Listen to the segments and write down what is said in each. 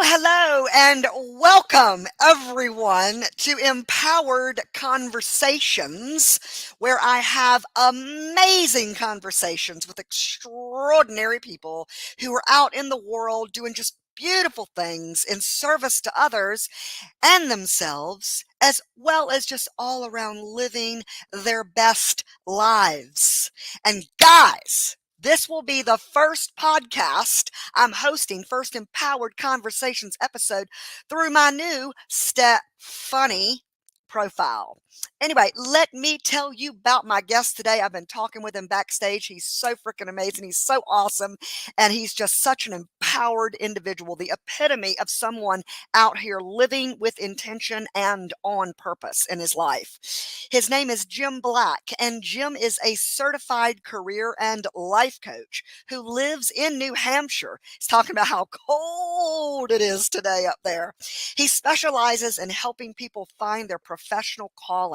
hello, and welcome everyone to Empowered Conversations, where I have amazing conversations with extraordinary people who are out in the world doing just beautiful things in service to others and themselves, as well as just all around living their best lives. And guys, this will be the first podcast I'm hosting, first Empowered Conversations episode through my new Step Funny profile. Anyway, let me tell you about my guest today. I've been talking with him backstage. He's so freaking amazing. He's so awesome. And he's just such an empowered individual, the epitome of someone out here living with intention and on purpose in his life. His name is Jim Black, and Jim is a certified career and life coach who lives in New Hampshire. He's talking about how cold it is today up there. He specializes in helping people find their professional calling,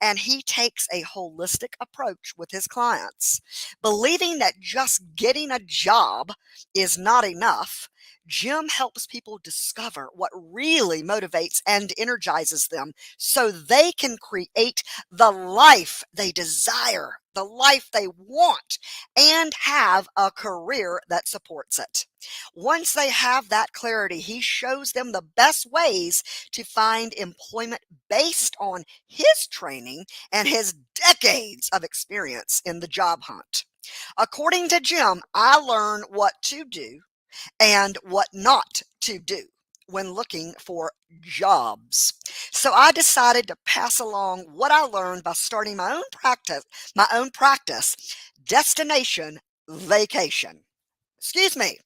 and he takes a holistic approach with his clients. Believing that just getting a job is not enough, Jim helps people discover what really motivates and energizes them so they can create the life they desire, the life they want, and have a career that supports it. Once they have that clarity, he shows them the best ways to find employment based on his training and his decades of experience in the job hunt. According to Jim, I learn what to do and what not to do when looking for jobs. So I decided to pass along what I learned by starting my own practice, Destination Vacation. Excuse me.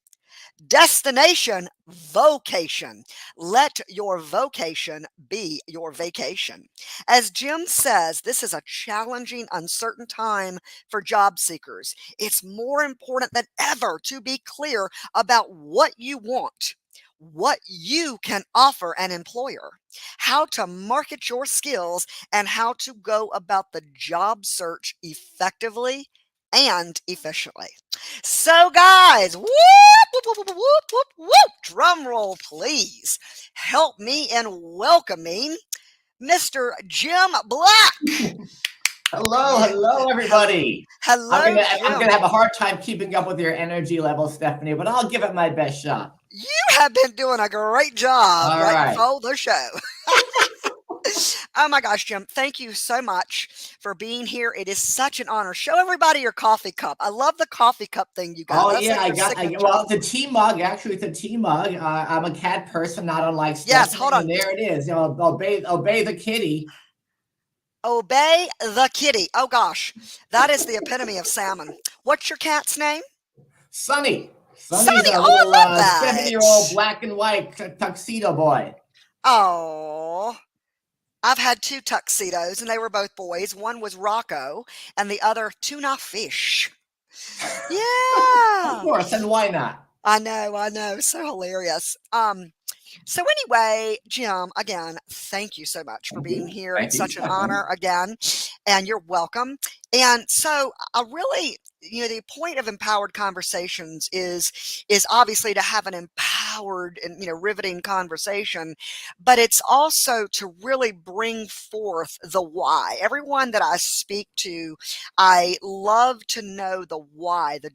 Destination Vocation. Let your vocation be your vacation. As Jim says, this is a challenging, uncertain time for job seekers. It's more important than ever to be clear about what you want, what you can offer an employer, how to market your skills, and how to go about the job search effectively and efficiently. So, guys, whoop, whoop, whoop, whoop, whoop, whoop, whoop, drum roll, please. Help me in welcoming Mr. Jim Black. Hello, everybody. Hello, I'm Jim. gonna have a hard time keeping up with your energy level, Stephanie, but I'll give it my best shot. You have been doing a great job All right right. before the show. Oh my gosh, Jim, thank you so much for being here. It is such an honor. Show everybody your coffee cup. I love the coffee cup thing you got. Oh That's yeah, like your signature. well, the tea mug. Actually, it's a tea mug. I'm a cat person, not unlike Yes, Stephanie. hold on. And there it is. Obey the kitty. Obey the kitty. Oh gosh, that is the epitome of salmon. What's your cat's name? Sunny. Sunny. Sunny's a Oh, little I love that. 7-year-old black and white tuxedo boy. Oh, I've had two tuxedos, and they were both boys. One was Rocco, and the other tuna fish. Of Yeah. course, and why not? I know. So hilarious. So anyway, Jim, again, thank you so much for being here. Thank It's you, such an Stephanie. honor again, and you're welcome. And so I really, the point of empowered conversations is obviously to have an empowered and riveting conversation, but it's also to really bring forth the why. Everyone that I speak to, I love to know the why, the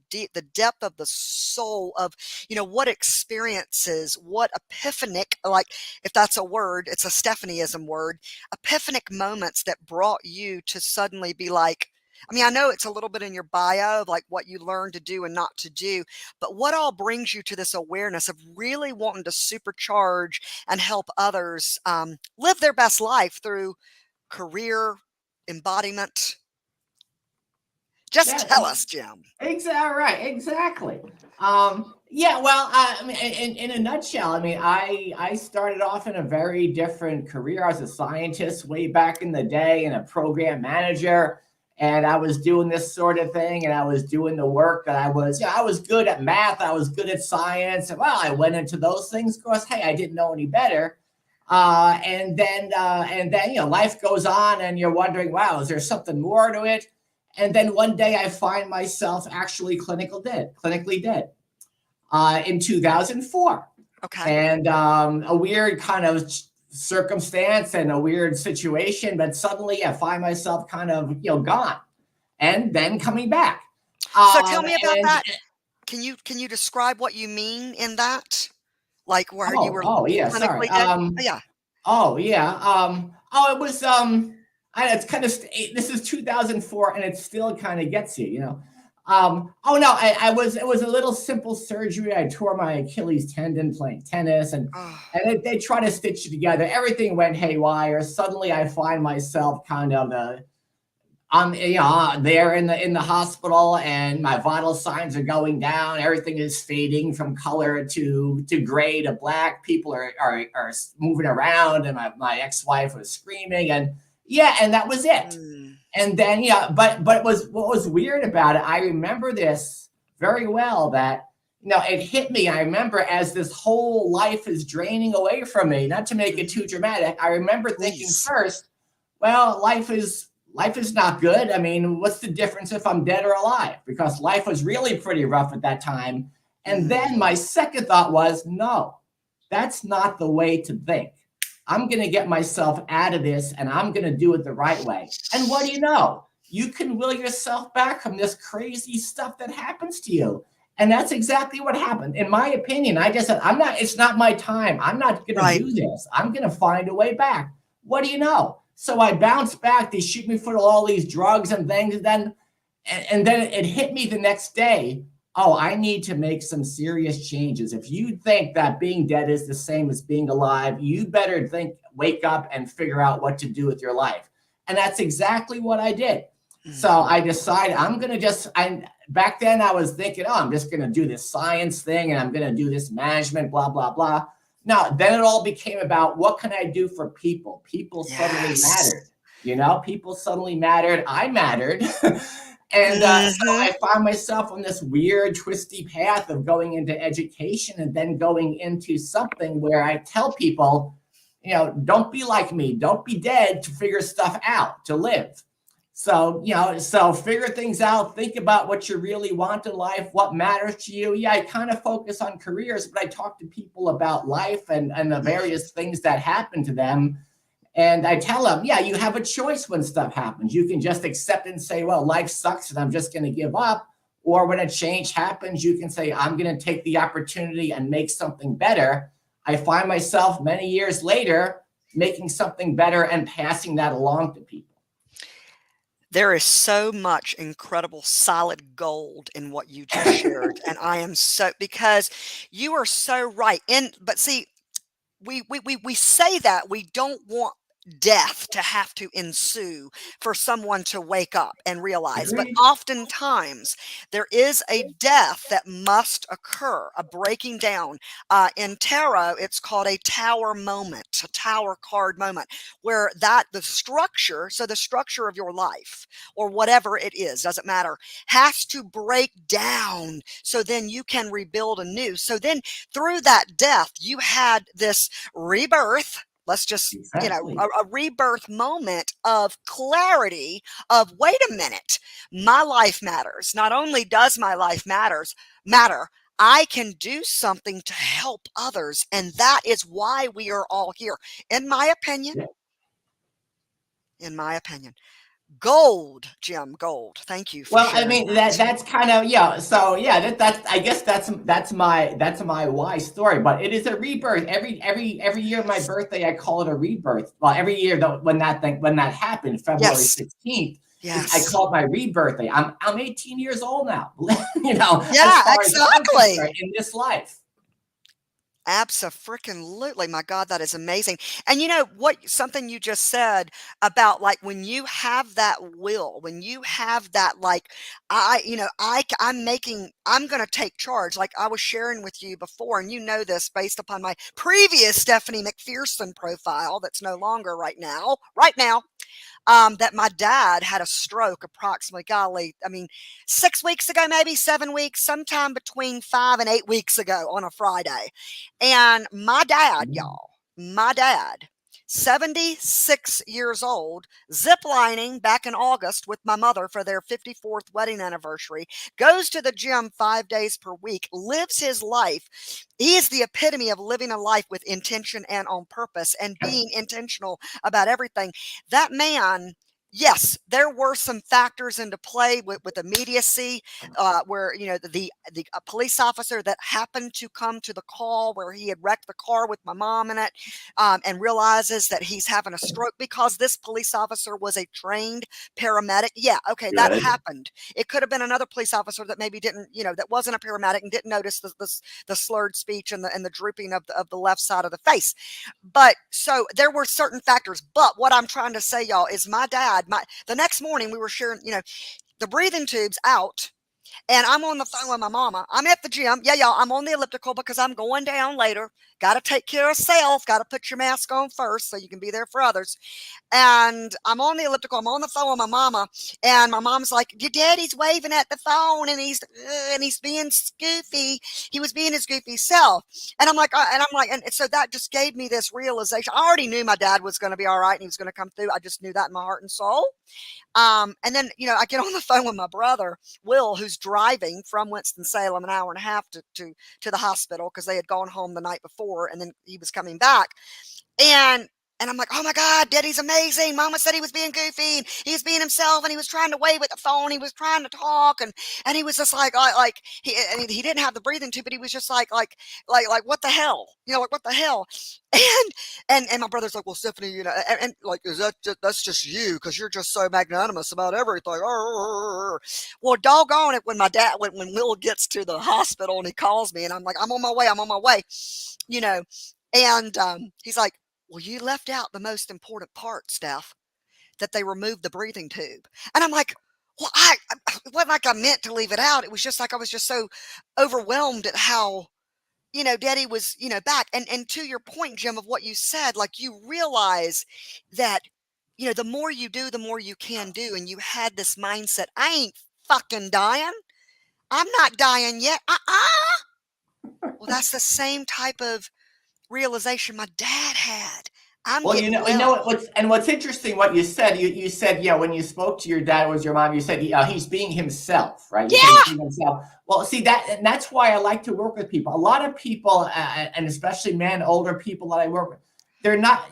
depth of the soul of what experiences, what epiphanic, like if that's a word, it's a Stephanieism word, epiphanic moments that brought you to suddenly be like, I know it's a little bit in your bio of like what you learned to do and not to do, but what all brings you to this awareness of really wanting to supercharge and help others live their best life through career embodiment? Just tell us, Jim. Exactly. Yeah, well, I mean, in a nutshell, I started off in a very different career. I was a scientist way back in the day and a program manager, and I was doing this sort of thing, and I was doing the work that I was good at math, I was good at science, and well, I went into those things because, hey, I didn't know any better. And then, life goes on, and you're wondering, wow, is there something more to it? And then one day I find myself actually clinically dead in 2004. Okay. and a weird kind of circumstance and a weird situation, but suddenly I find myself kind of, gone and then coming back. So tell me about And that. Can you describe what you mean in that? Like where you were oh yeah, sorry. clinically dead? Oh, yeah. Oh yeah. It was it's kind of this is 2004 and it still kind of gets you, oh no, I was it was a little simple surgery. I tore my Achilles tendon playing tennis, and Oh, they try to stitch it together. Everything went haywire. Suddenly I find myself kind of I'm there in the hospital, and my vital signs are going down. Everything is fading from color to gray to black. People are moving around, and my ex-wife was screaming, and yeah, and that was it. mm, And then but it was what was weird about it. I remember this very well, that it hit me. I remember as this whole life is draining away from me. Not to make it mhm. too dramatic, I remember thinking Please. first, well, life is not good. I mean, what's the difference if I'm dead or alive? Because life was really pretty rough at that time. And then Mm, my second thought was, no, that's not the way to think. I'm going to get myself out of this, and I'm going to do it the right way. And what do you know? You can will yourself back from this crazy stuff that happens to you. And that's exactly what happened. In my opinion, I just said, it's not my time. I'm not going to right. do this. I'm going to find a way back. What do you know? So I bounced back. They shoot me full of all these drugs and things. And then it hit me the next day. Oh, I need to make some serious changes. If you think that being dead is the same as being alive, you better wake up and figure out what to do with your life. And that's exactly what I did. So Mm, I decided back then I was thinking, oh, I'm just going to do this science thing, and I'm going to do this management, blah, blah, blah. Now, then it all became about what can I do for people? People suddenly yes. mattered. People suddenly mattered. I mattered. And so Mhm. I found myself on this weird, twisty path of going into education and then going into something where I tell people, don't be like me. Don't be dead to figure stuff out, to live. So figure things out, think about what you really want in life, what matters to you. Yeah, I kind of focus on careers, but I talk to people about life and the Mm, various things that happen to them. And I tell them, yeah, you have a choice when stuff happens. You can just accept it and say, well, life sucks and I'm just going to give up. Or when a change happens, you can say, I'm going to take the opportunity and make something better. I find myself many years later making something better and passing that along to people. there is so much incredible solid gold in what you just shared, and I am so because you are so right. But see, we say that we don't want death to have to ensue for someone to wake up and realize, but Agreed. oftentimes there is a death that must occur, a breaking down. In tarot, it's called a tower moment, a tower card moment, where the structure, so the structure of your life or whatever it is, doesn't matter, has to break down so then you can rebuild anew. So then through that death, you had this rebirth. Let's just, Exactly. a rebirth moment of clarity of, wait a minute, my life matters. Not only does my life matter, I can do something to help others. And that is why we are all here. In my opinion, Yeah. in my opinion, gold, Jim, gold. Thank you for Well, I sharing mean that. that's kind of, yeah. So yeah, that's I guess that's my why story. But it is a rebirth. Every year, my birthday, I call it a rebirth. Well, every year though, when that happened, February Yes. 16th, I Yes. call it my rebirthday. I'm 18 years old now. As Yeah, far as I'm exactly. concerned in this life. Abso-freaking-lutely. My God, that is amazing. And you know what? Something you just said about like when you have that will, when you have that, like, I'm going to take charge. Like I was sharing with you before, and you know this based upon my previous Stephanie McPherson profile that's no longer right now, that my dad had a stroke approximately, golly, I mean, 6 weeks ago, maybe 7 weeks, sometime between 5 and 8 weeks ago on a Friday. And my dad, Mhm. y'all, my dad 76 years old, ziplining back in August with my mother for their 54th wedding anniversary, goes to the gym 5 days per week, lives his life. He is the epitome of living a life with intention and on purpose and being intentional about everything. That man, yes, there were some factors into play with immediacy, where the police officer that happened to come to the call where he had wrecked the car with my mom in it, and realizes that he's having a stroke because this police officer was a trained paramedic. Yeah, okay, that Good. happened. It could have been another police officer that maybe didn't, that wasn't a paramedic and didn't notice the slurred speech and the drooping of the left side of the face. But so there were certain factors. But what I'm trying to say, y'all, is my dad, the next morning we were sharing, the breathing tubes out. And I'm on the phone with my mama. I'm at the gym. Yeah, y'all, I'm on the elliptical because I'm going down later. Got to take care of self. Got to put your mask on first so you can be there for others. And I'm on the elliptical. I'm on the phone with my mama, and my mom's like, "Your daddy's waving at the phone, and he's being goofy. He was being his goofy self." And so that just gave me this realization. I already knew my dad was going to be all right, and he was going to come through. I just knew that in my heart and soul. And then, I get on the phone with my brother, Will, who's driving from Winston-Salem an hour and a half to the hospital because they had gone home the night before and then he was coming back. And I'm like, "Oh my God, Daddy's amazing. Mama said he was being goofy and he was being himself and he was trying to wave at the phone. He was trying to talk and he was just like he didn't have the breathing tube, but he was just like what the hell? Like what the hell?" And my brother's like, "Well, Stephanie, and like, is that's just you because you're just so magnanimous about everything." Well, doggone it, when when Will gets to the hospital and he calls me and I'm like, "I'm on my way," you know, and he's like, "Well, you left out the most important part, Steph, that they removed the breathing tube." And I'm like, "Well, it wasn't like I meant to leave it out. It was just like I was just so overwhelmed at how, Daddy was, back." And to your point, Jim, of what you said, like you realize that, the more you do, the more you can do. And you had this mindset, I ain't fucking dying. I'm not dying yet. Well, that's the same type of realization my dad had. I'm Well, getting you know well. what's interesting. What you said, you said, yeah, when you spoke to your dad, it was your mom. You said he's being himself, right? You said he's Yeah. being himself. Well, see that, and that's why I like to work with people. A lot of people, and especially men, older people that I work with, they're not,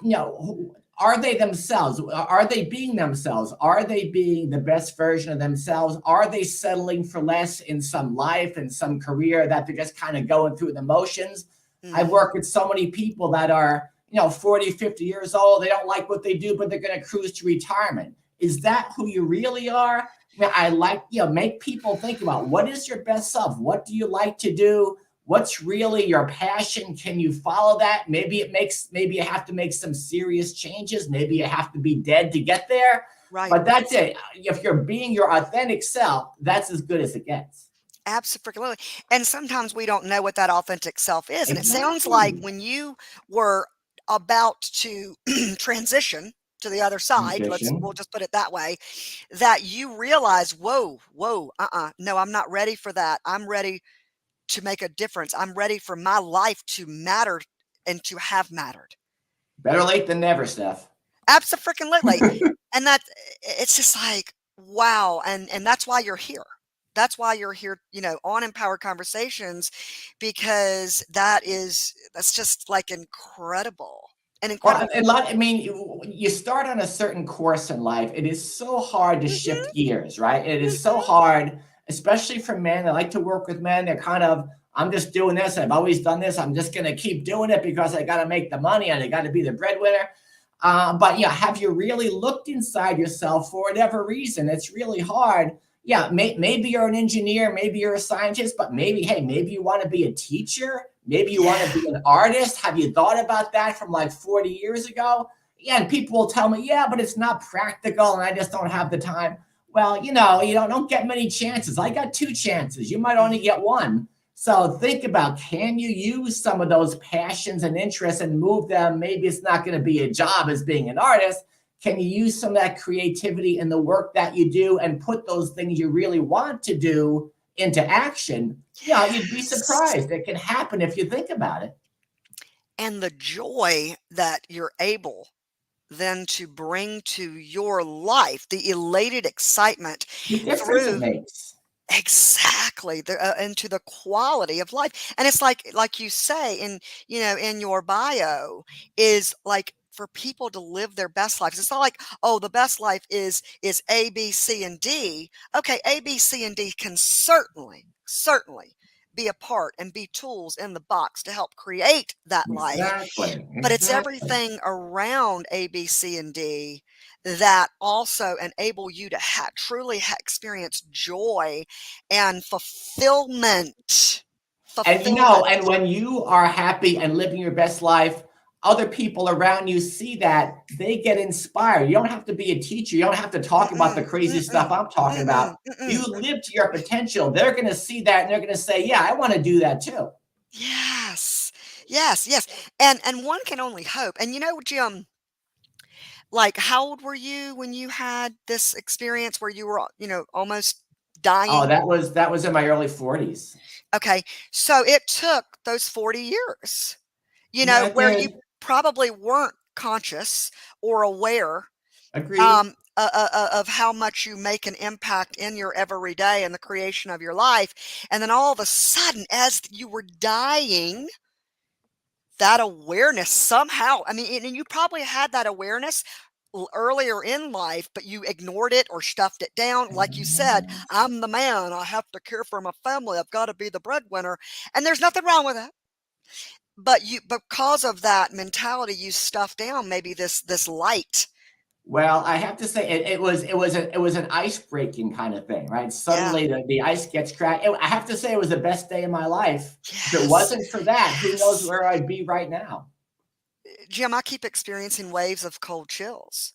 are they themselves? Are they being themselves? Are they being the best version of themselves? Are they settling for less in some life and some career that they're just kind of going through the motions? I've Mhm. worked with so many people that are 40, 50 years old. They don't like what they do, but they're going to cruise to retirement. Is that who you really are? I like, make people think about what is your best self? What do you like to do? What's really your passion? Can you follow that? Maybe you have to make some serious changes. Maybe you have to be dead to get there. Right. But that's it. If you're being your authentic self, that's as good as it gets. Absolutely. And sometimes we don't know what that authentic self is. And it sounds like Exactly. when you were about to transition to the other side, we'll Transition. just put it that way, that you realize, whoa, no, I'm not ready for that. I'm ready to make a difference. I'm ready for my life to matter and to have mattered. Better late than never, Steph. Absolutely. And it's just like, wow. And that's why you're here. That's why you're here, on Empowered Conversations, because that's just like incredible. An Well, incredible. a lot. I mean, you start on a certain course in life. It is so hard to Mhm, shift gears, right? It is so mhm. hard, especially for men. I like to work with men. They're kind of, I'm just doing this. I've always done this. I'm just going to keep doing it because I got to make the money and I got to be the breadwinner. But yeah, have you really looked inside yourself for whatever reason? It's really hard. Yeah, maybe you're an engineer, maybe you're a scientist, but maybe, hey, maybe you want to be a teacher, maybe you want to Yeah. be an artist. Have you thought about that from like 40 years ago? Yeah, and people will tell me, yeah, but it's not practical and I just don't have the time. Well, you don't get many chances. I got two chances. You might only Mhm. get one. So think about, can you use some of those passions and interests and move them? Maybe it's not going to be a job as being an artist. Can you use some of that creativity in the work that you do and put those things you really want to do into action? Yeah, you'd be Yes. surprised. It can happen if you think about it. And the joy that you're able then to bring to your life the elated excitement The difference it through makes. exactly the into the quality of life. And it's like you say in, in your bio, is like for people to live their best lives. It's not like, oh, the best life is A, B, C, and D. Okay, A, B, C, and D can certainly be a part and be tools in the box to help create that life, Exactly. but it's Exactly. everything around A, B, C, and D that also enable you to truly experience joy and fulfillment. And Fulfillment. and when you are happy and living your best life, other people around you see that, they get inspired. You don't have to be a teacher. You don't have to talk about Mm-mm, the crazy stuff mm-mm, I'm talking about. mm-mm, mm-mm. You live to your potential. They're going to see that and they're going to say, yeah, I want to do that too. Yes, yes. And one can only hope. And Jim, like, how old were you when you had this experience where you were, almost Oh, dying? that was in my early 40s. Okay, so it took those 40 years, Yeah, I where you did. probably weren't conscious or aware Agreed. of how much you make an impact in your everyday and the creation of your life. And then all of a sudden, as you were dying, that awareness somehow, I mean, and you probably had that awareness earlier in life, but you ignored it or stuffed it down. Like you said, I'm the man. I have to care for my family. I've got to be the breadwinner. And there's nothing wrong with that. But because of that mentality, you stuffed down maybe this light. Well, I have to say it was an ice breaking kind of thing, right? Yeah. Suddenly the ice gets cracked. I have to say it was the best day of my life. If it Yes. wasn't for that, who knows Yes. where I'd be right now? Jim, I keep experiencing waves of cold chills.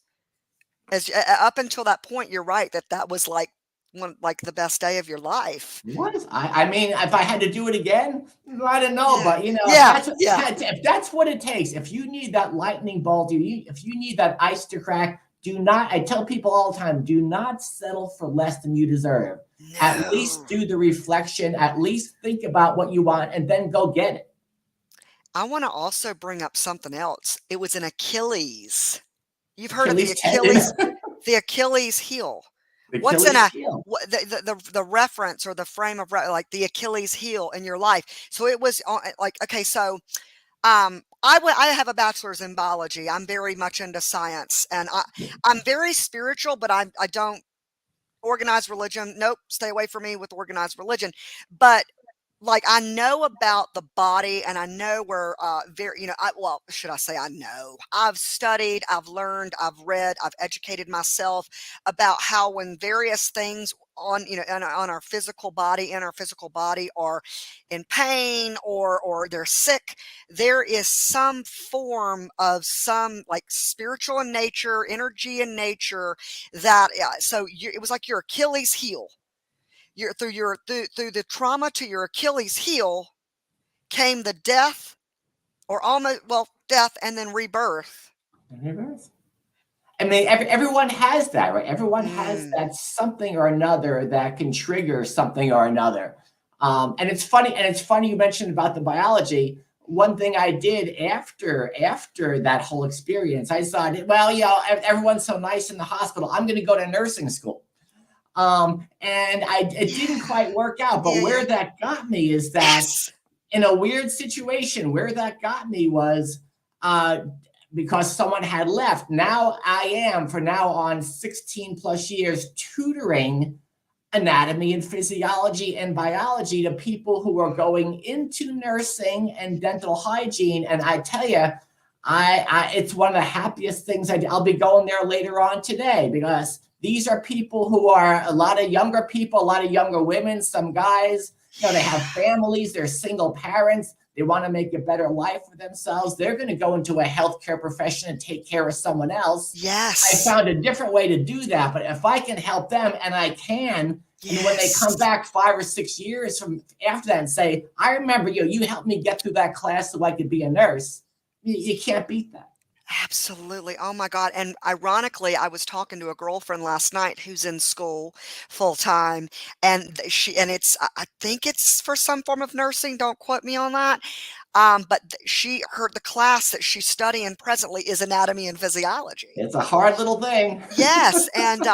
Up until that point, you're right that was like the best day of your life. What? I mean, if I had to do it again, I don't know, Yeah. but if Yeah. that's what, Yeah. if that's what it takes, if you need that lightning bolt, if you need that ice to crack, do not. I tell people all the time, do not settle for less than you deserve. At least No. do the reflection. At least think about what you want, and then go get it. I want to also bring up something else. It was an Achilles. You've heard of Achilles tendon, the Achilles heel. the What's in Achilles a heel. the reference or the frame of like the Achilles heel in your life? So it was like, okay, so I have a bachelor's in biology. I'm very much into science, and I'm very spiritual, but I don't organized religion. Nope, stay away from me with organized religion. But like, I know about the body, and I know where very, well, should I say I know? I've studied, I've learned, I've read, I've educated myself about how when various things on, on our physical body, in our physical body, are in pain or they're sick, there is some form of some like spiritual in nature, energy in nature that it was like your Achilles heel. Through the trauma to your Achilles heel came the death, or almost, well, death and then rebirth. I mean, everyone has that, right? Everyone has Mm. that something or another that can trigger something or another. And it's funny. And it's funny you mentioned about the biology. One thing I did after that whole experience, I thought, well, everyone's so nice in the hospital. I'm going to go to nursing school. And it didn't Yeah. quite work out. But Yeah. where that got me is that Yes. in a weird situation, where that got me was because someone had left. Now I am, for now on 16 plus years, tutoring anatomy and physiology and biology to people who are going into nursing and dental hygiene. And I tell you, it's one of the happiest things I do. I'll be going there later on today because these are people who are a lot of younger people, a lot of younger women, some guys, they have families, they're single parents. They want to make a better life for themselves. They're going to go into a healthcare profession and take care of someone else. I Yes. found a different way to do that. But if I can help them, and I can, and when they come Yes. back 5 or 6 years from after that and say, I remember you helped me get through that class so I could be a nurse, you can't beat that. Absolutely. Oh my God. And ironically, I was talking to a girlfriend last night who's in school full time, and I think it's for some form of nursing. Don't quote me on that. The class that she's studying presently is anatomy and physiology. It's a hard little thing. Yes, and,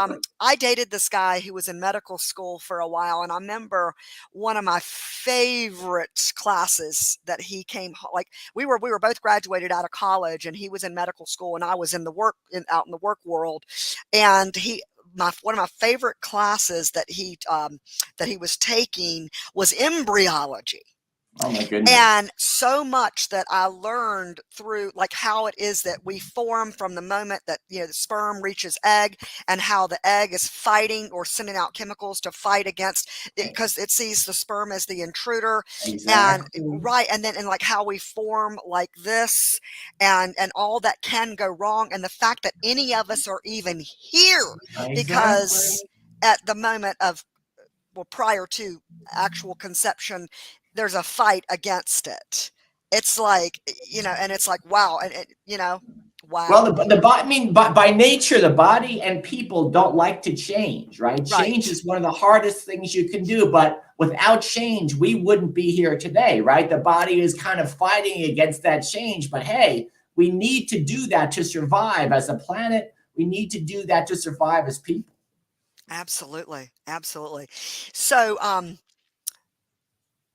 I dated this guy who was in medical school for a while, and I remember one of my favorite classes that he came ho like, we were both graduated out of college, and he was in medical school, and I was in the work in out in the work world, and he my one of my favorite classes that he was taking was embryology. Oh my goodness. And so much that I learned through, like, how it is that we form from the moment that, the sperm reaches egg, and how the egg is fighting or sending out chemicals to fight against it because it sees the sperm as the intruder. And Exactly. right, and like how we form like this, and all that can go wrong, and the fact that any of us are even here Exactly. because at the moment of, well, prior to actual conception, there's a fight against it. It's like, and it's like, wow, Well, wow. the body, I mean, by nature, the body and people don't like to change, right? Change Right. is one of the hardest things you can do, but without change, we wouldn't be here today, right? The body is kind of fighting against that change, but hey, we need to do that to survive as a planet. We need to do that to survive as people. Absolutely. Absolutely. So,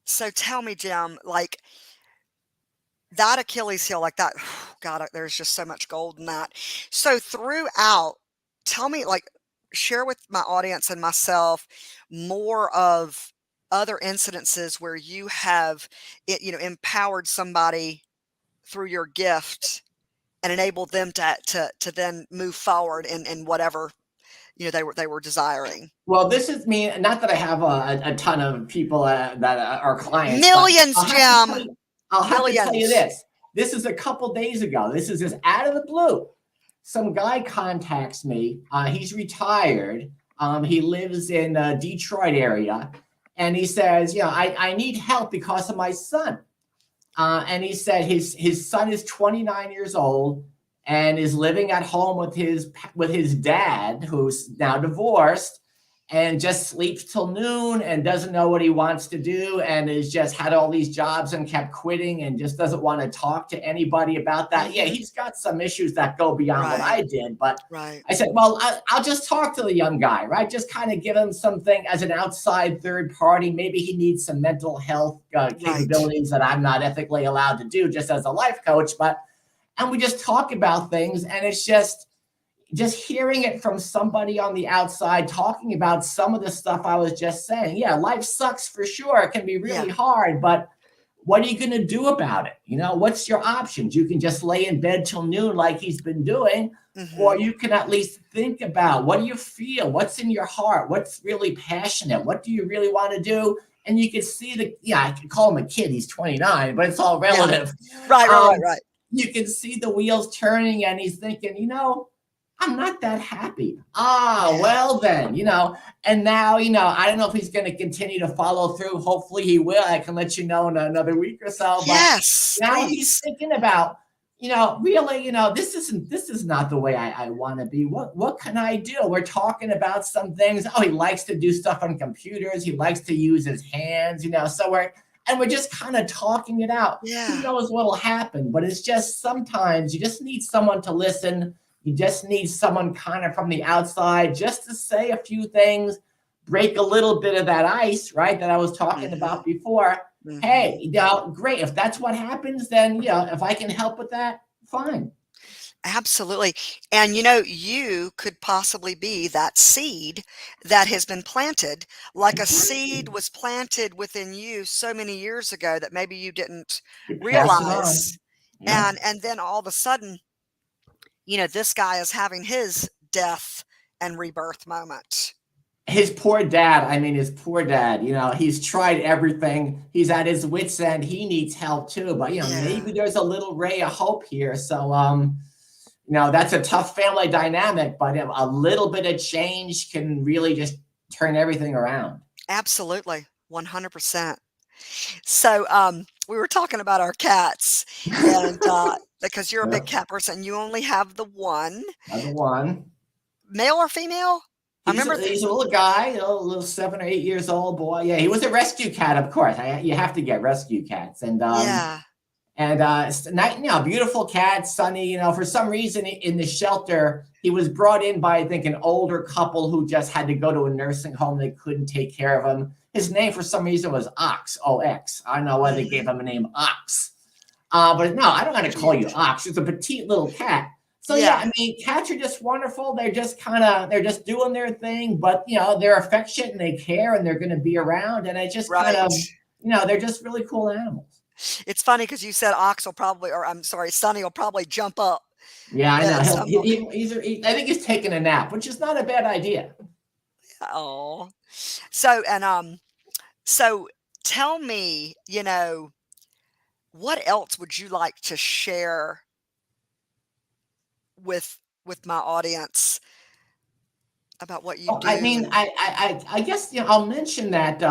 so tell me, Jim, like that Achilles heel, like that, God, there's just so much gold in that. So throughout, tell me, like, share with my audience and myself more of other incidences where you have, empowered somebody through your gift and enabled them to then move forward in whatever they were desiring. Well, this is me. Not that I have a ton of people that are clients, but Millions, I'll have to tell Jim. you, I'll have to tell you Millions. this. This is a couple days ago. This is just out of the blue. Some guy contacts me. He's retired. He lives in the Detroit area, and he says, I need help because of my son. And he said his son is 29 years old and is living at home with his dad, who's now divorced, and just sleeps till noon and doesn't know what he wants to do, and has just had all these jobs and kept quitting and just doesn't want to talk to anybody about that. Yeah, Hmm. he's got some issues that go beyond what Right. I did, but Right. I said, well, I'll just talk to the young guy, right? Just kind of give him something as an outside third party. Maybe he needs some mental health Right. capabilities that I'm not ethically allowed to do just as a life coach. And we just talk about things, and it's just hearing it from somebody on the outside talking about some of the stuff I was just saying. Yeah, life sucks for sure. It can be Yeah. really hard, but what are you going to do about it? What's your options? You can just lay in bed till noon like he's been doing, or Hmm. you can at least think about, what do you feel? What's in your heart? What's really passionate? What do you really want to do? And you can see I can call him a kid. He's 29, but it's all Yeah. relative. Right. Right. Right. Um, Right. you can see the wheels turning, and he's thinking, I'm not that happy. Ah, Yeah. well then, and now, I don't know if he's going to continue to follow through. Hopefully he will. I can let you know in another week or so, but Yes, now he's please. thinking about, really, this is not the way I want to be. What can I do? We're talking about some things. Oh, he likes to do stuff on computers. He likes to use his hands, so we're just kind of talking it out. Who Yeah. knows what'll happen? But it's just, sometimes you just need someone to listen. You just need someone kind of from the outside just to say a few things, break a little bit of that ice, right? That I was talking Hmm. about before. Hmm. Hey, great. If that's what happens, then, if I can help with that, fine. Absolutely. And you could possibly be that seed that has been planted, like a seed Exactly. was planted within you so many years ago that maybe you didn't You pass it on. realize. Yeah. And then all of a sudden, this guy is having his death and rebirth moment. His poor dad, I mean, his poor dad, he's tried everything. He's at his wits' end. He needs help too, but Yeah. maybe there's a little ray of hope here. So, that's a tough family dynamic, but a little bit of change can really just turn everything around. Absolutely. 100%. So, we were talking about our cats, and because you're a big Yeah, cat person. You only have the one, another one. male or female? I remember. He's a little guy, a little 7 or 8 years old boy. Yeah, he was a rescue cat, of course. You have to get rescue cats, Yeah. and beautiful cat, Sunny. For some reason in the shelter, he was brought in by, I think, an older couple who just had to go to a nursing home. They couldn't take care of him. His name, for some reason, was Ox. Ox. I don't know why they gave him a name Ox. But no, I don't want to call you Cute. Ox. It's a petite little cat. So yeah, Yeah. I mean, cats are just wonderful. They're just doing their thing, but they're affectionate and they care and they're going to be around. And I just kind Right. of, they're just really cool animals. It's funny because you said Ox will probably, or I'm sorry, Sonny will probably jump up Yeah, I know. at some point. I think he's taking a nap, which is not a bad idea. Oh, so and so tell me, what else would you like to share with my audience about what you Oh, I do? mean, And I guess I'll mention that,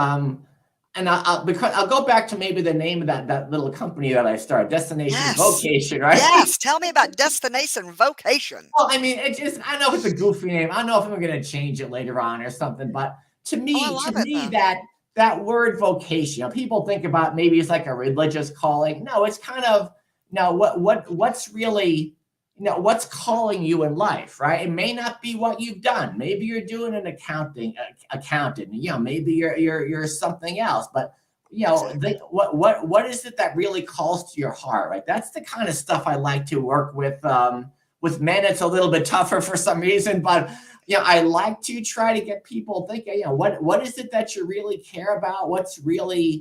and because I'll go back to maybe the name of that little company that I started, Destination yes, Vocation, right? yes, tell me about Destination Vocation. Well, I mean, I don't know if it's a goofy name. I don't know if I'm going to change it later on or something. But to Oh, I me, love it though. that word vocation, people think about maybe it's like a religious calling. No, it's kind of no. What's really what's calling you in life, right? It may not be what you've done. Maybe you're doing an accountant. Maybe you're something else. But Exactly. what is it that really calls to your heart, right? That's the kind of stuff I like to work with. With men, it's a little bit tougher for some reason, but I like to try to get people thinking, what is it that you really care about? What really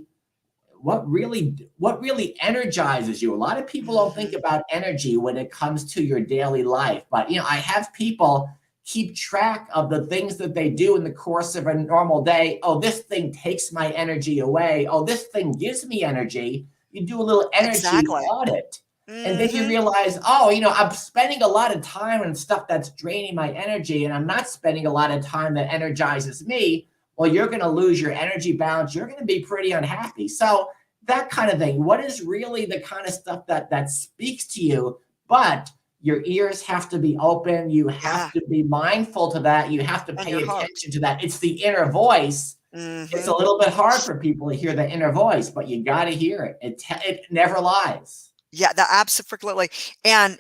energizes you? A lot of people don't think Hmm. about energy when it comes to your daily life, but I have people keep track of the things that they do in the course of a normal day. Oh, this thing takes my energy away. Oh, this thing gives me energy. You do a little energy Exactly. audit. And then you Hmm. realize, oh, I'm spending a lot of time on stuff that's draining my energy, and I'm not spending a lot of time that energizes me. Well, you're going to lose your energy balance. You're going to be pretty unhappy. So that kind of thing. What is really the kind of stuff that speaks to you? But your ears have to be open. You have Yeah, to be mindful to that. You have to and your pay heart. attention to that. It's the inner voice. It's Hmm. a little bit hard for people to hear the inner voice, but you got to hear it. It never lies. Yeah, that absolutely. And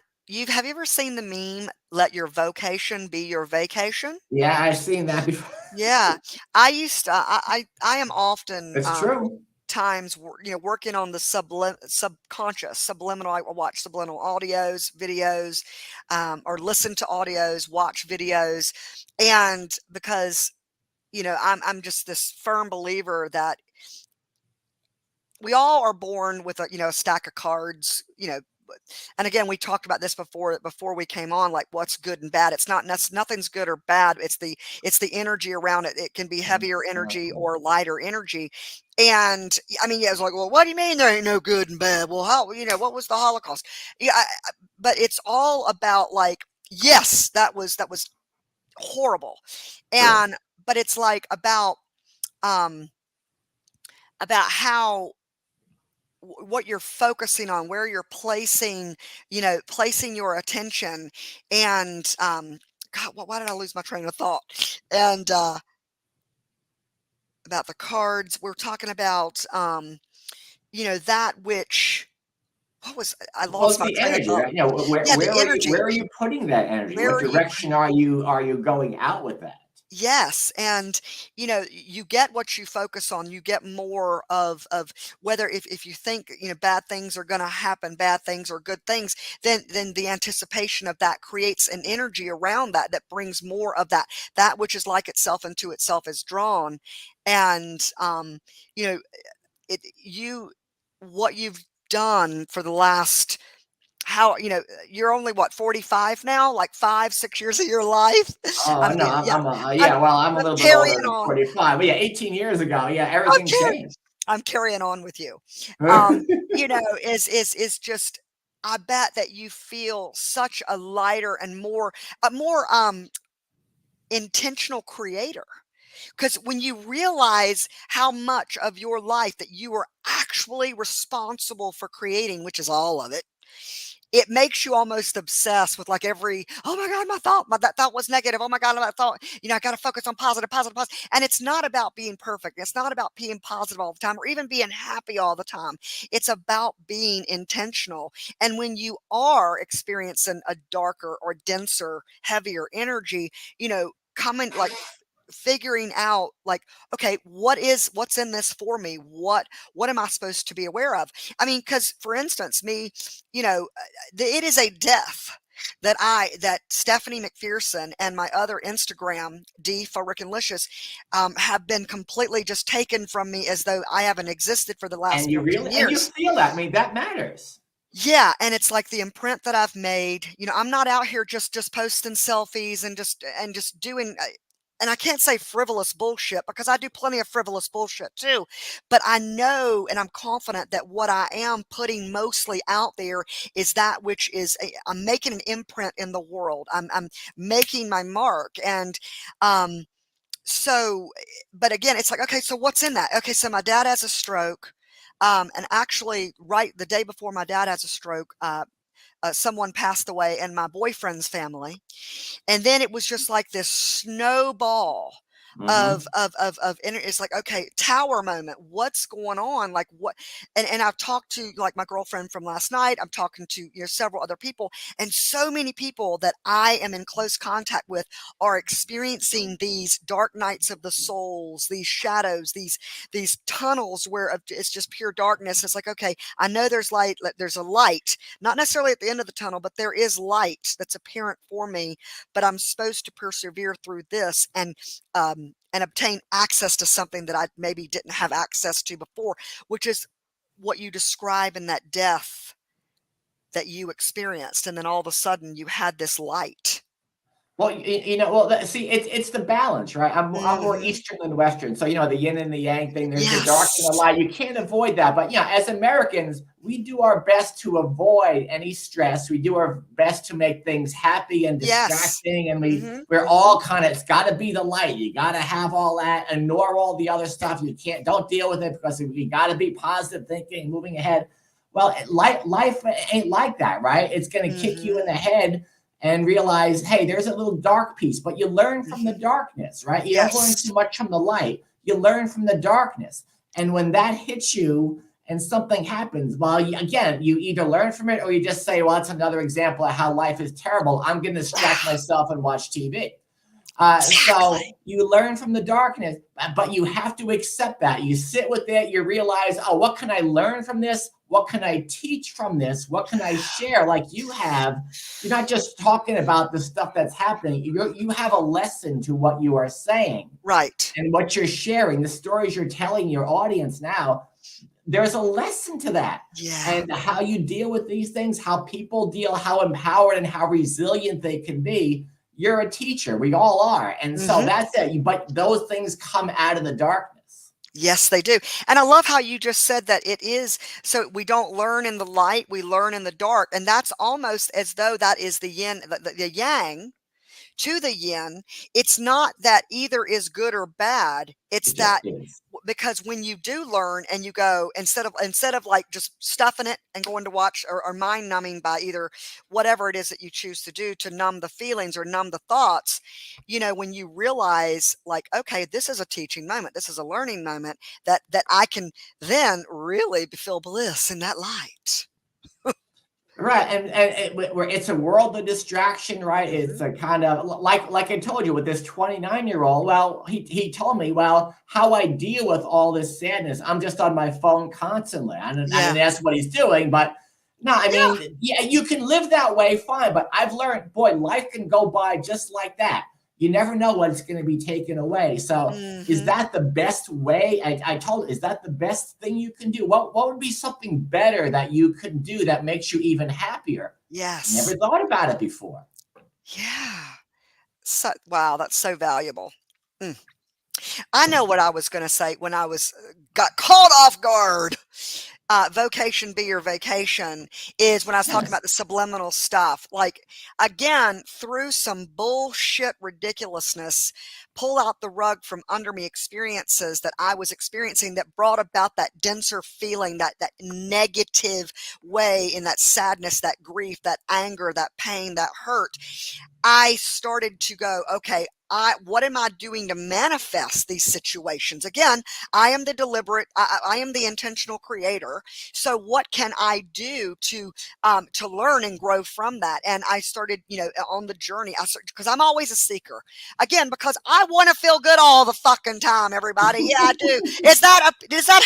have you ever seen the meme, "Let your vocation be your vacation"? Yeah, I've seen that before. Yeah, I used to. I am often It's true. times working on the subconscious, subliminal. I will watch subliminal audios, videos, or listen to audios, watch videos, and because I'm just this firm believer that we all are born with a stack of cards, and again, we talked about this before we came on, like what's good and bad. It's not nothing's good or bad. It's the energy around it. It can be heavier energy Exactly. or lighter energy. And I mean, yeah, it's like, well, what do you mean there ain't no good and bad? Well, how, what was the Holocaust? Yeah, but it's all about, like, yes, that was horrible. True. And but it's like um about how what you're focusing on, where you're placing your attention. And God, why did I lose my train of thought? And about the cards, we're talking about that which, what was, I Well, lost it's my the train of energy, thought. right? Where Yeah, where the are you energy. where are you putting that energy? Where What are you direction are you going out with that? Yes, and you get what you focus on. You get more of whether, if you think bad things are going to happen, bad things or good things, then the anticipation of that creates an energy around that brings more of that which is like itself into itself is drawn. And you know it you what you've done for the last, how, you're only what, 45 now, like 5-6 years of your life. Oh, I no, mean, yeah, yeah, I'm well, I'm a I'm little bit carrying older than on. 45, but yeah, 18 years ago, yeah, I'm everything carrying changed. I'm carrying on with you. Is just, I bet that you feel such a lighter and more intentional creator. Because when you realize how much of your life that you are actually responsible for creating, which is all of it, it makes you almost obsessed with like every, oh my God, that thought was negative. Oh my God, that thought, I got to focus on positive, positive, positive. And it's not about being perfect. It's not about being positive all the time or even being happy all the time. It's about being intentional. And when you are experiencing a darker or denser, heavier energy, coming like figuring out like, okay, what's in this for me, what am I supposed to be aware of? I mean, because for instance, me, it is a death that Stephanie McPherson and my other Instagram D for Rick and Licious have been completely just taken from me as though I haven't existed for the last And you 14 really, and you years. feel that. I mean, that matters. Yeah, and it's like the imprint that I've made. I'm not out here just posting selfies and just doing and I can't say frivolous bullshit because I do plenty of frivolous bullshit too. But I know and I'm confident that what I am putting mostly out there is that which is I'm making an imprint in the world. I'm making my mark and um so but again, it's like, okay, so what's in that? Okay, so my dad has a stroke. And actually, right the day before my dad has a stroke, someone passed away in my boyfriend's family. And then it was just like this snowball of Mm-hmm. it's like, okay, tower moment, what's going on, like what? And I've talked to like my girlfriend from last night, I'm talking to several other people, and so many people that I am in close contact with are experiencing these dark nights of the souls, these shadows, these tunnels where it's just pure darkness. It's like, okay, I know there's light, there's a light, not necessarily at the end of the tunnel, but there is light that's apparent for me, but I'm supposed to persevere through this and obtain access to something that I maybe didn't have access to before, which is what you describe in that death that you experienced. And then all of a sudden you had this light. Well, see, it's the balance, right? I'm more Hmm. Eastern than Western, so the yin and the yang thing. There's the dark and the Yes. light. You can't avoid that, but as Americans, we do our best to avoid any stress. We do our best to make things happy and Yes. distracting, and Hmm. we're Hmm. all kind of. It's got to be the light. You got to have all that. Ignore all the other stuff. You can't. Don't deal with it because you got to be positive thinking, moving ahead. Well, life ain't like that, right? It's going to kick you in Hmm. the head and realize, hey, there's a little dark piece, but you learn from the Hmm. darkness, right? You don't learn too Yes. much from the light. You learn from the darkness. And when that hits you and something happens, well, again, you either learn from it or you just say, well, that's another example of how life is terrible. I'm going to distract myself and watch TV. So Exactly. you learn from the darkness, but you have to accept that. You sit with it, you realize, oh, what can I learn from this? What can I teach from this? What can I share like you have? You're not just talking about the stuff that's happening. You have a lesson to what you are saying Right. and what you're sharing, the stories you're telling your audience now. There's a lesson to that. Yeah. And how you deal with these things, how people deal, how empowered and how resilient they can be. You're a teacher. We all are. And so Hmm. that's it. But those things come out of the darkness. Yes, they do. And I love how you just said that it is so we don't learn in the light, we learn in the dark. And that's almost as though that is the yin, the yang to the yin. It's not that either is good or bad. It's It just that is. because when you do learn and you go instead of like just stuffing it and going to watch or mind numbing by either whatever it is that you choose to do to numb the feelings or numb the thoughts, when you realize like, okay, this is a teaching moment, this is a learning moment, that I can then really feel bliss in that light. Right, where it's a world of distraction, right? It's Hmm. a kind of like I told you with this 29-year-old. Well, he told me, well, how I deal with all this sadness. I'm just on my phone constantly. I didn't Yeah. ask what he's doing, but no, I Yeah. mean, yeah, you can live that way, fine. But I've learned, boy, life can go by just like that. You never know what's going to be taken away. So is Hmm. that the best way? I told, is that the best thing you can do? What would be something better that you could do that makes you even happier? Never Yes. thought about it before. Yeah. So wow, that's so valuable. Mm. I know what I was going to say when I was got caught off guard. Vocation be your vacation is when I was talking Yes. about the subliminal stuff. Like, again, through some bullshit ridiculousness, pull out the rug from under me experiences that I was experiencing that brought about that denser feeling, that negative way, in that sadness, that grief, that anger, that pain, that hurt. I started to go, okay, what am I doing to manifest these situations? Again, I am the deliberate, I am the intentional creator. So what can I do to learn and grow from that? And I started, on the journey. Because I'm always a seeker. Again, because I want to feel good all the fucking time. Everybody, yeah, I do. Does that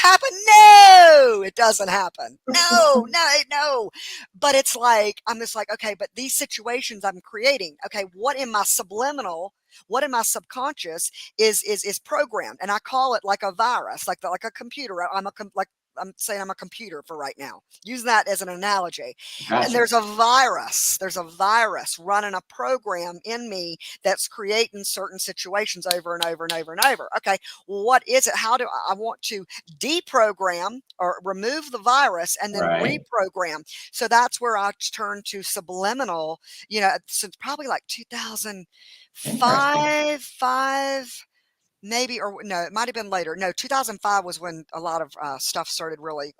happen? No, it doesn't happen. No, no, no. But it's like I'm just like, okay, but these situations I'm creating, okay, what in my subliminal, what in my subconscious is programmed, and I call it like a virus, like a computer. I'm saying I'm a computer for right now. Use that as an analogy. And Gotcha. there's a virus running a program in me that's creating certain situations over and over and over and over. Okay, well, what is it? How do I want to deprogram or remove the virus and then Right. reprogram? So that's where I turn to subliminal, since probably like Interesting. 2005, maybe, or no, it might have been later. No, 2005 was when a lot of stuff started really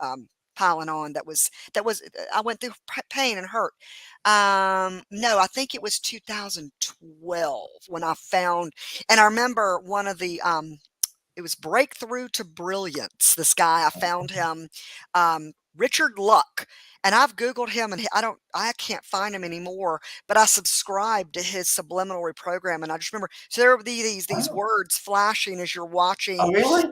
piling on. That was I went through pain and hurt. No, I think it was 2012 when I found, and I remember one of the it was Breakthrough to Brilliance. This guy, I found him, Richard Luck, and I've Googled him, and I can't find him anymore. But I subscribed to his subliminal reprogram, and I just remember. So there would be these Oh, words flashing as you're oh watching, really?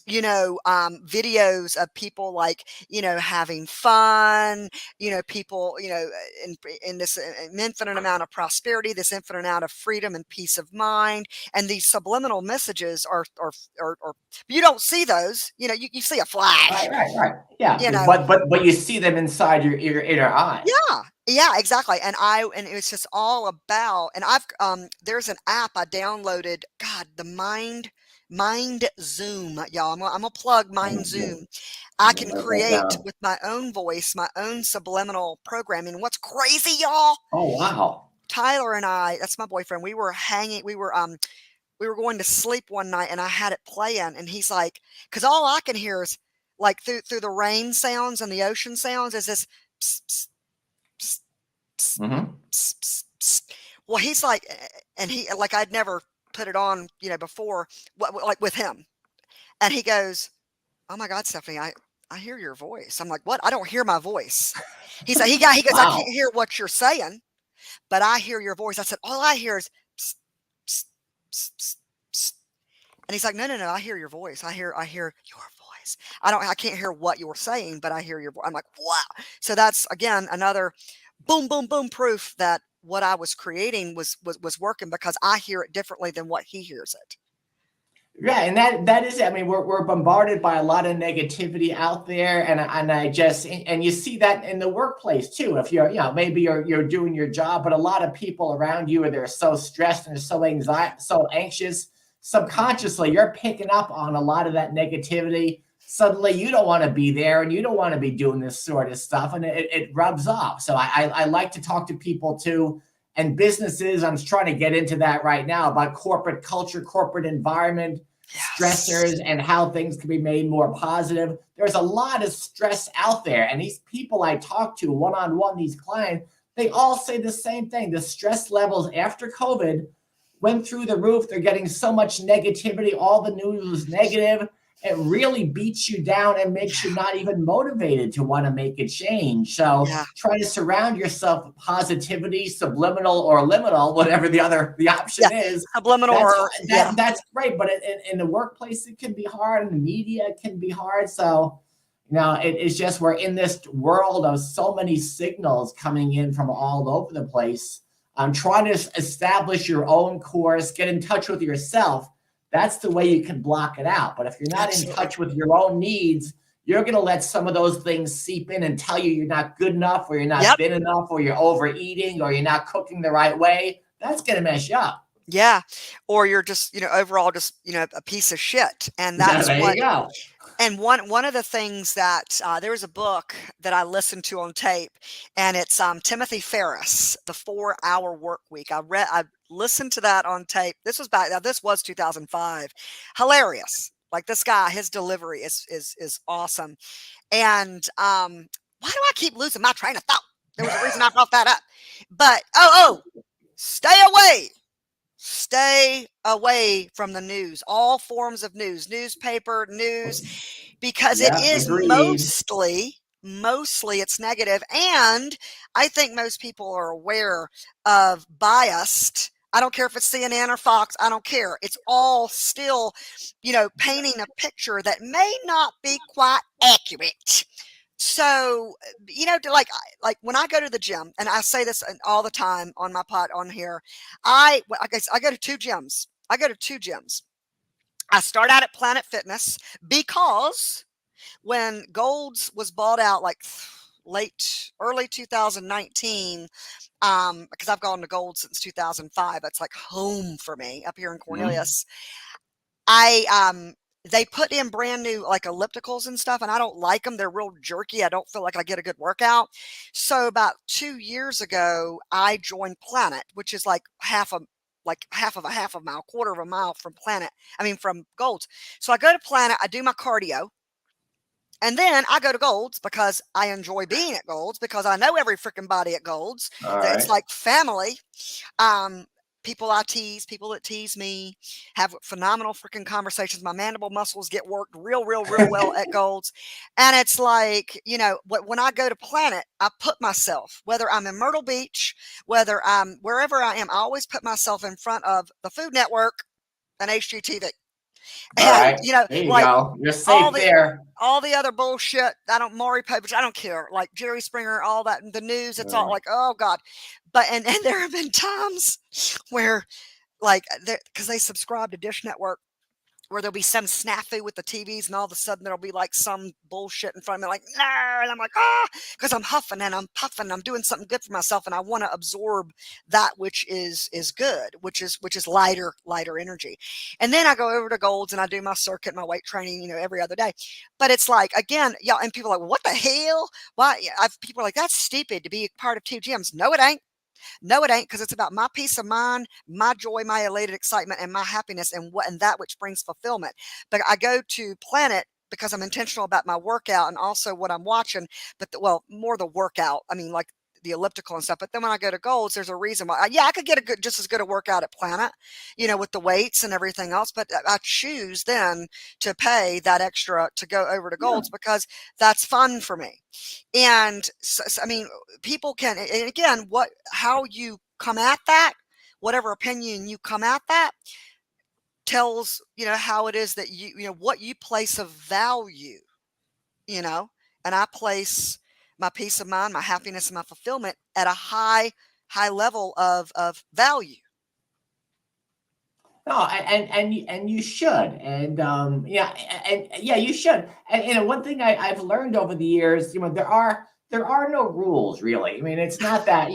videos of people, like, having fun, people, in this infinite amount of prosperity, this infinite amount of freedom and peace of mind. And these subliminal messages are you don't see those, you see a Right, flash, right, right. Yeah, you know. but you see them inside your inner eye. Yeah. Yeah, exactly. And it was just all about, and there's an app I downloaded, God, the Mind Zoom, y'all. I'm gonna plug Mind Zoom. I Let me can write that create down. with my own voice, my own subliminal programming. What's crazy, y'all? Oh wow. Tyler and I, that's my boyfriend, we were going to sleep one night, and I had it playing, and he's like, because all I can hear is, like, through the rain sounds and the ocean sounds, is this psst, psst, psst, psst, Mm-hmm. psst, psst, psst. Well, he's like, and he, like, I'd never put it on, before, like with him. And he goes, "Oh my God, Stephanie, I hear your voice." I'm like, "What? I don't hear my voice." He's like, he goes, "I can't Wow. hear what you're saying, but I hear your voice." I said, "All I hear is psst, psst, psst, psst, psst." And he's like, "No, no, no, I hear your voice. I hear your voice. I can't hear what you're saying, but I hear your voice." I'm like, "Wow." So that's, again, another boom, boom, boom proof that what I was creating was working, because I hear it differently than what he hears it. Yeah, and that is it. I mean, we're bombarded by a lot of negativity out there, and I just and you see that in the workplace too. If you're, maybe you're doing your job, but a lot of people around you are, they're so stressed and they're so anxiety, so anxious. Subconsciously, you're picking up on a lot of that negativity. Suddenly, you don't want to be there, and you don't want to be doing this sort of stuff, and it rubs off. So I like to talk to people too, and businesses. I'm trying to get into that right now about corporate culture, corporate environment, Yes. stressors, and how things can be made more positive. There's a lot of stress out there. And these people I talk to one on one, these clients, they all say the same thing. The stress levels after COVID went through the roof. They're getting so much negativity. All the news is negative. It really beats you down and makes you Yeah. not even motivated to want to make a change. So Yeah. try to surround yourself with positivity, subliminal or liminal, whatever the Yeah. option is. Subliminal, That's or yeah. that's great, but in the workplace it can be hard, and the media can be hard. So, it's just we're in this world of so many signals coming in from all over the place. Trying to establish your own course, get in touch with yourself. That's the way you can block it out. But if you're not in Absolutely. touch with your own needs, you're going to let some of those things seep in and tell you you're not good enough, or you're not Yep. thin enough, or you're overeating, or you're not cooking the right way. That's going to mess you up. Yeah. Or you're just, overall just, a piece of shit. And Yeah, that's there what, you go. and one of the things that there was a book that I listened to on tape, and it's Timothy Ferriss, The 4 Hour Work Week. I listened to that on tape. This was back. Now, this was 2005. Hilarious. Like this guy, his delivery is awesome. And why do I keep losing my train of thought? There was a reason I brought that up. But stay away. Stay away from the news, all forms of news, newspaper, news, because it Yeah, is agreed. mostly it's negative. And I think most people are aware of biased. I don't care if it's CNN or Fox, I don't care. It's all still, painting a picture that may not be quite accurate. So, like when I go to the gym, and I say this all the time on my pod on here, I guess I go to two gyms. I start out at Planet Fitness because when Gold's was bought out, like early 2019, because I've gone to Gold since 2005. It's like home for me up here in Mhm. Cornelius. I They put in brand new like ellipticals and stuff, and I don't like them. They're real jerky. I don't feel like I get a good workout. So about 2 years ago, I joined Planet, which is like half of a mile, quarter of a mile from Planet. I mean from Gold's. So I go to Planet, I do my cardio, and then I go to Gold's because I enjoy being at Gold's because I know every freaking body at Gold's. All It's right. like family. Um, People I tease, people that tease me, have phenomenal freaking conversations. My mandible muscles get worked real well at Gold's. And it's like, when I go to Planet, I put myself, whether I'm in Myrtle Beach, whether I'm wherever I am, I always put myself in front of the Food Network and HGTV. All And, right. There you like go. You're all safe the there. all the other bullshit, I don't Maury Povich, I don't care. Like Jerry Springer, all that, the news, it's all All like, oh God. But and there have been times where like because they subscribe to Dish Network, where there'll be some snafu with the TVs, and all of a sudden there'll be like some bullshit in front of me, like no, and I'm like because I'm huffing and I'm puffing, I'm doing something good for myself, and I want to absorb that which is good, which is lighter energy, and then I go over to Golds and I do my circuit, my weight training, every other day, but it's like again, y'all, and people are like, what the hell? Why? People are like, that's stupid to be a part of two gyms. No, it ain't. No, it ain't, because it's about my peace of mind, my joy, my elated excitement, and my happiness, and that which brings fulfillment. But I go to Planet because I'm intentional about my workout and also what I'm watching. But well, more the workout. I mean, like the elliptical and stuff. But then when I go to Golds, there's a reason why. Yeah, I could get just as good a workout at Planet, with the weights and everything else. But I choose then to pay that extra to go over to Yeah. Golds because that's fun for me. And I mean, people can, and again, how you come at that, whatever opinion you come at that, tells how it is that what you place of value, you know and I place my peace of mind, my happiness, and my fulfillment at a high level of value. No, and you should, and yeah, and yeah, you should. And one thing I've learned over the years, there are no rules really. I mean, it's not that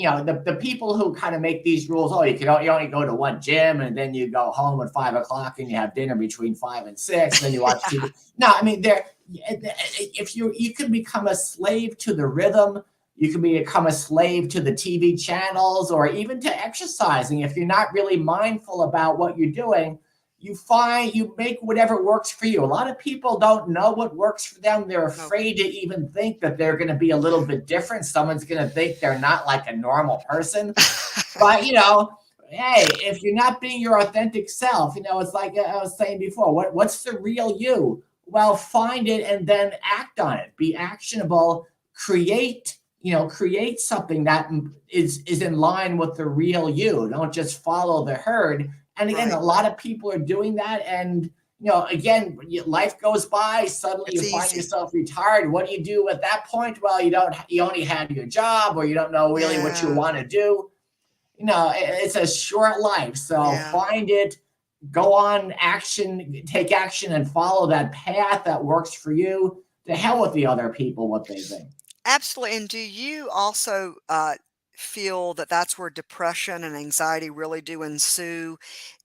the people who kind of make these rules. Oh, you only go to one gym, and then you go home at 5 o'clock, and you have dinner between 5 and 6, and then you watch TV. No, I mean, if you can become a slave to the rhythm. You can become a slave to the TV channels or even to exercising. If you're not really mindful about what you're doing, you make whatever works for you. A lot of people don't know what works for them. They're No. afraid to even think that they're going to be a little bit different. Someone's going to think they're not like a normal person. But, hey, if you're not being your authentic self, it's like I was saying before, what's the real you? Well, find it and then act on it. Be actionable, create something that is in line with the real you. Don't just follow the herd. And again, Right. a lot of people are doing that. And again, life goes by. Suddenly, It's you find easy. yourself retired. What do you do at that point? Well, you don't. You only had your job, or you don't know really what you Yeah. want to do. It's a short life. So Yeah. find it, go on action, take action, and follow that path that works for you. To hell with the other people, what they think. Absolutely. And do you also feel that that's where depression and anxiety really do ensue,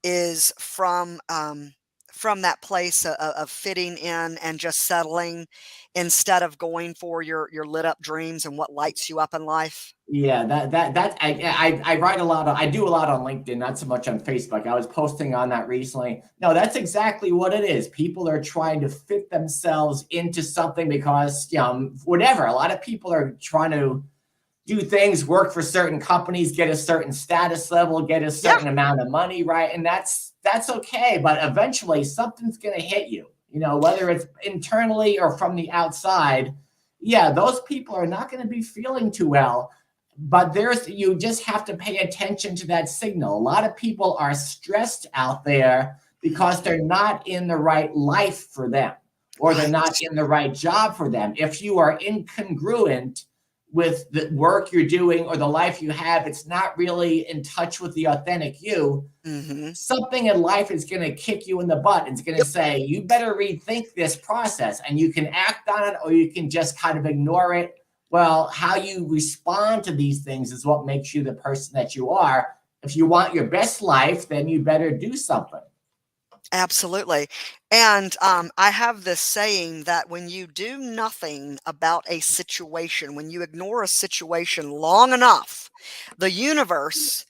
is from that place of fitting in and just settling instead of going for your lit up dreams and what lights you up in life? Yeah, that I write a lot I do a lot on LinkedIn, not so much on Facebook. I was posting on that recently. No, that's exactly what it is. People are trying to fit themselves into something because, whatever. A lot of people are trying to do things, work for certain companies, get a certain status level, get a Yeah. certain amount of money, right? And that's okay, but eventually something's going to hit you, whether it's internally or from the outside. Yeah, those people are not going to be feeling too well, but you just have to pay attention to that signal. A lot of people are stressed out there because they're not in the right life for them, or they're not Right. in the right job for them. If you are incongruent with the work you're doing or the life you have, it's not really in touch with the authentic you. Hmm. Something in life is going to kick you in the butt. It's going to Yep. say, you better rethink this process, and you can act on it or you can just kind of ignore it. Well, how you respond to these things is what makes you the person that you are. If you want your best life, then you better do something. Absolutely. And I have this saying that when you do nothing about a situation, when you ignore a situation long enough, the universe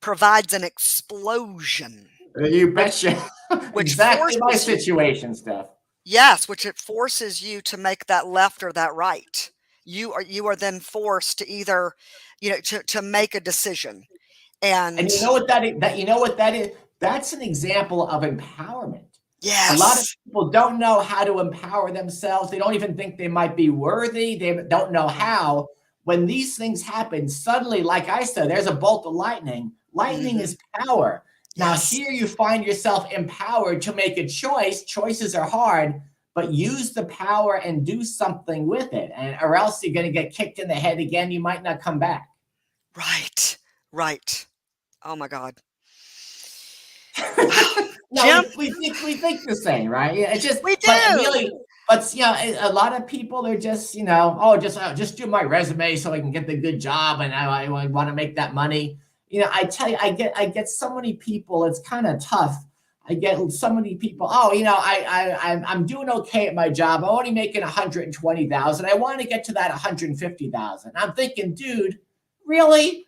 provides an explosion, You which betcha. which Exactly my forces you, situation, Steph. yes, which it forces you to make that left or that right. You are then forced to either, to make a decision. And And you know what that is? That's an example of empowerment. A lot of yes. people don't know how to empower themselves. They don't even think they might be worthy. They don't know Right. how. When these things happen, suddenly, like I said, there's a bolt of lightning. Lightning Hmm. is power. Now, Yes. here you find yourself empowered to make a choice. Choices are hard, but use the power and do something with it. Or else you're going to get kicked in the head again. You might not come back. Right. Right. Oh my God. No, Jim, we think the same, right? Yeah, it's just, we but do. really, but a lot of people are just, oh, just do my resume so I can get the good job, and I want to make that money. I tell you, I get so many people. It's kind of tough. I get so many people. Oh, I'm doing okay at my job. I'm only making 120,000. I want to get to that 150,000. I'm thinking, dude, really?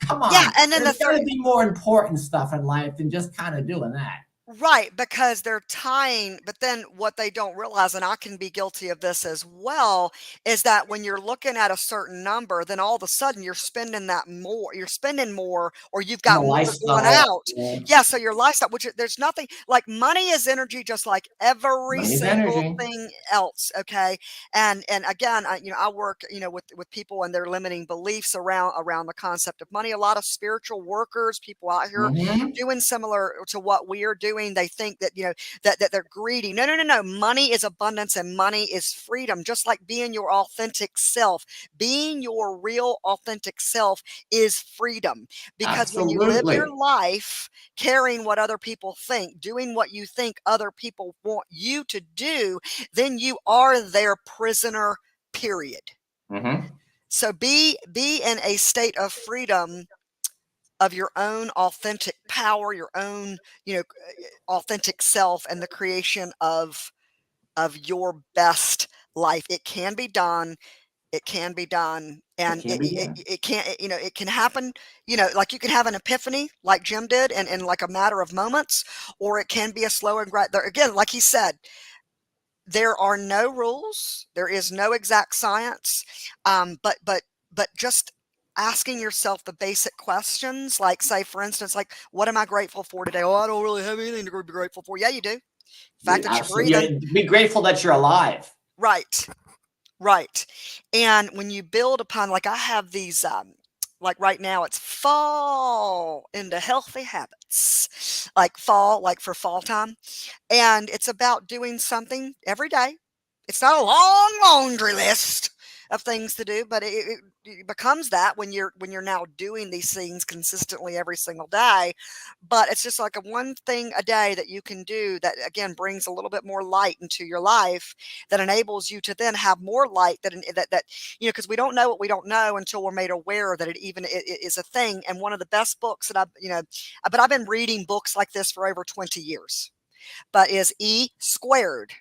Come Yeah, on. and then the There's got third. to be more important stuff in life than just kind of doing that. Right, because they're tying, but then what they don't realize, and I can be guilty of this as well, is that when you're looking at a certain number, then all of a sudden you're spending more, or you've On the got more going lifestyle. out. Yeah. Yeah, so your lifestyle, there's nothing like money is energy, just like every Money's single energy. thing else. Okay. And again, I work, with people and their limiting beliefs around the concept of money. A lot of spiritual workers, people out here Mm-hmm. doing similar to what we are doing. They think that, that they're greedy. No, no, no, no. Money is abundance and money is freedom. Just like being your authentic self, being your real authentic self is freedom. Because when you live your Absolutely. life caring what other people think, doing what you think other people want you to do, then you are their prisoner, period. Mm-hmm. So be in a state of freedom, of your own authentic power, your own, authentic self, and the creation of your best life. It can be done. It can be done. It And can be done. it can't, it can happen, like you can have an epiphany like Jim did in like a matter of moments, or it can be a slow and there again, like he said, there are no rules. There is no exact science. But just asking yourself the basic questions, like say, for instance, like, what am I grateful for today? Oh, I don't really have anything to be grateful for. Yeah, you do. The fact You that you're breathing. absolutely be grateful that you're alive. Right. Right. And when you build upon, like I have these, like right now, it's fall into healthy habits, like fall, like for fall time. And it's about doing something every day. It's not a long laundry list, of things to do, but it becomes that when you're now doing these things consistently every single day. But it's just like a one thing a day that you can do that again brings a little bit more light into your life, that enables you to then have more light, that because we don't know what we don't know until we're made aware that it is a thing. And one of the best books that but I've been reading books like this for over 20 years, but is E Squared.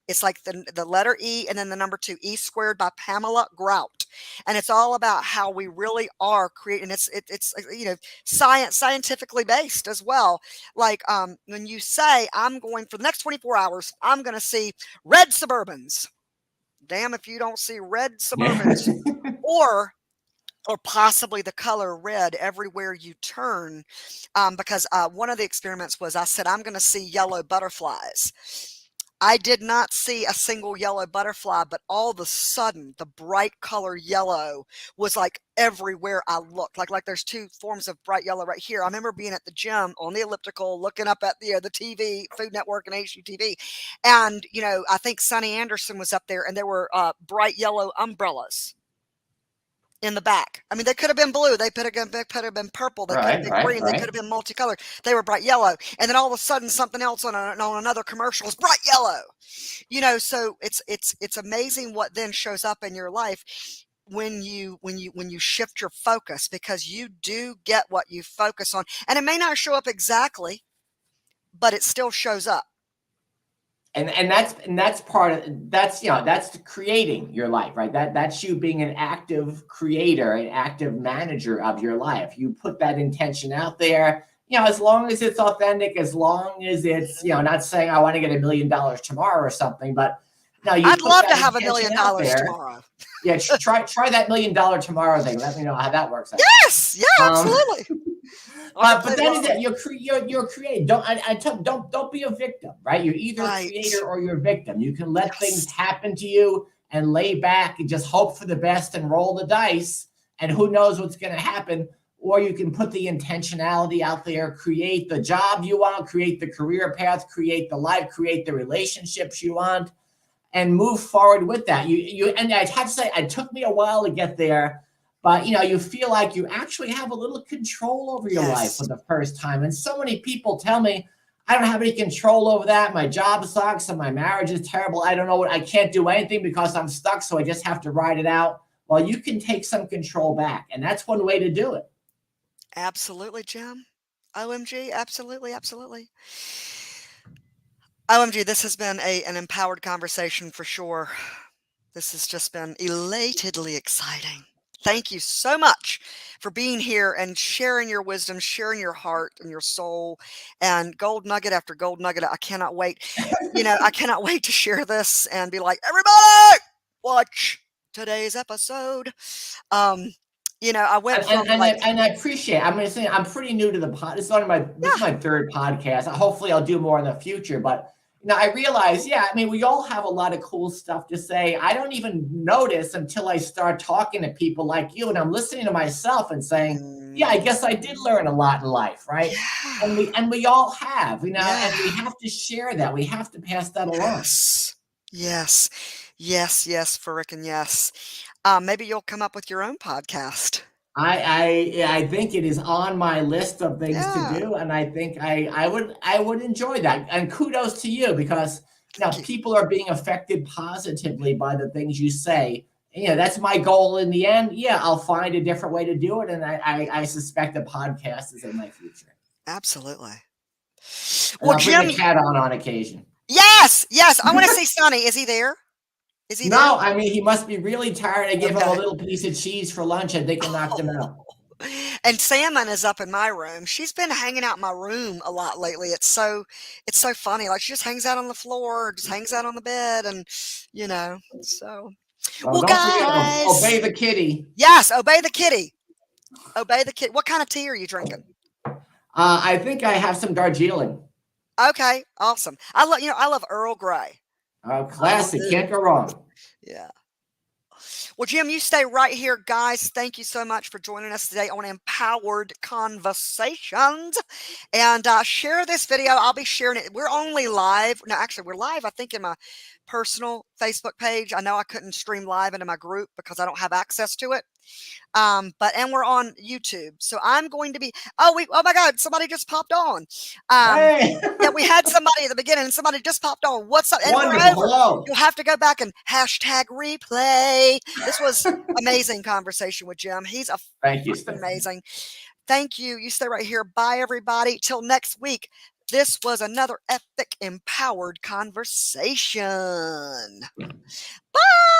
It's like the letter E and then the number 2, E Squared, by Pamela Grout. And it's all about how we really are creating. It's scientifically based as well. Like when you say, I'm going for the next 24 hours, I'm going to see red Suburbans. Damn if you don't see red Suburbans. or possibly the color red everywhere you turn. Because one of the experiments was, I said, I'm going to see yellow butterflies. I did not see a single yellow butterfly, but all of a sudden, the bright color yellow was like everywhere I looked. Like there's two forms of bright yellow right here. I remember being at the gym on the elliptical, looking up at the TV, Food Network and HGTV, and I think Sonny Anderson was up there, and there were bright yellow umbrellas in the back. I mean, they could have been blue. They could have been purple. They could have been green. They could have been multicolored. They were bright yellow. And then all of a sudden, something else on another commercial is bright yellow. So it's amazing what then shows up in your life when you shift your focus, because you do get what you focus on, and it may not show up exactly, but it still shows up. And that's part of that's creating your life, right? That's you being an active creator, an active manager of your life. You put that intention out there, as long as it's authentic, as long as it's not saying I want to get $1 million tomorrow or something, but I'd love to have $1 million tomorrow. Yeah, try that $1 million tomorrow thing. Let me know how that works out. Yes, yeah, absolutely. But then you're creating. Don't be a victim, right? You're either a creator or you're a victim. You can let things happen to you and lay back and just hope for the best and roll the dice, and who knows what's going to happen. Or you can put the intentionality out there, create the job you want, create the career path, create the life, create the relationships you want, and move forward with that. And I have to say, it took me a while to get there. But, you feel like you actually have a little control over your life for the first time. And so many people tell me, I don't have any control over that. My job sucks and my marriage is terrible. I can't do anything because I'm stuck. So I just have to ride it out. Well, you can take some control back. And that's one way to do it. Absolutely, Jim. OMG. Absolutely. Absolutely. OMG. This has been an empowered conversation for sure. This has just been elatedly exciting. Thank you so much for being here and sharing your wisdom, sharing your heart and your soul, and gold nugget after gold nugget. I cannot wait. I cannot wait to share this and be like, everybody, watch today's episode. I went from and I appreciate it. I'm going to say I'm pretty new to the pod. This is my third podcast. Hopefully I'll do more in the future, but I realize, we all have a lot of cool stuff to say. I don't even notice until I start talking to people like you, and I'm listening to myself and saying, I guess I did learn a lot in life, right? Yeah. And we all have, and we have to share that. We have to pass that along. Yes, frickin' yes. Maybe you'll come up with your own podcast. I think it is on my list of things to do, and I think I would enjoy that. And kudos to you, because people are being affected positively by the things you say. That's my goal in the end. I'll find a different way to do it, and I suspect a podcast is in my future. Absolutely. And I'll bring the cat on occasion. Yes. I want to see Sonny. Is he there? Is he No, there? he must be really tired. I gave him a little piece of cheese for lunch. I think I knocked him out. And Salmon is up in my room. She's been hanging out in my room a lot lately. It's so funny. Like, she just hangs out on the floor, just hangs out on the bed, and so. Well, guys, obey the kitty. Yes, obey the kitty. Obey the kitty. What kind of tea are you drinking? I think I have some Darjeeling. Okay, awesome. I love Earl Grey. Classic. Can't go wrong. Yeah. Well, Jim, you stay right here, guys. Thank you so much for joining us today on Empowered Conversations. And share this video. I'll be sharing it. We're only live. No, actually, we're live, I think, in my personal Facebook page. I know I couldn't stream live into my group because I don't have access to it. And we're on YouTube. So I'm going to be, oh my God, somebody just popped on. Hey. Yeah, we had somebody at the beginning and somebody just popped on. What's up? And Wonderful. we're over. Hello. You'll have to go back and hashtag replay. This was amazing conversation with Jim. He's a Thank you, amazing. Thank you. You stay right here. Bye, everybody. Till next week. This was another epic empowered conversation. Bye.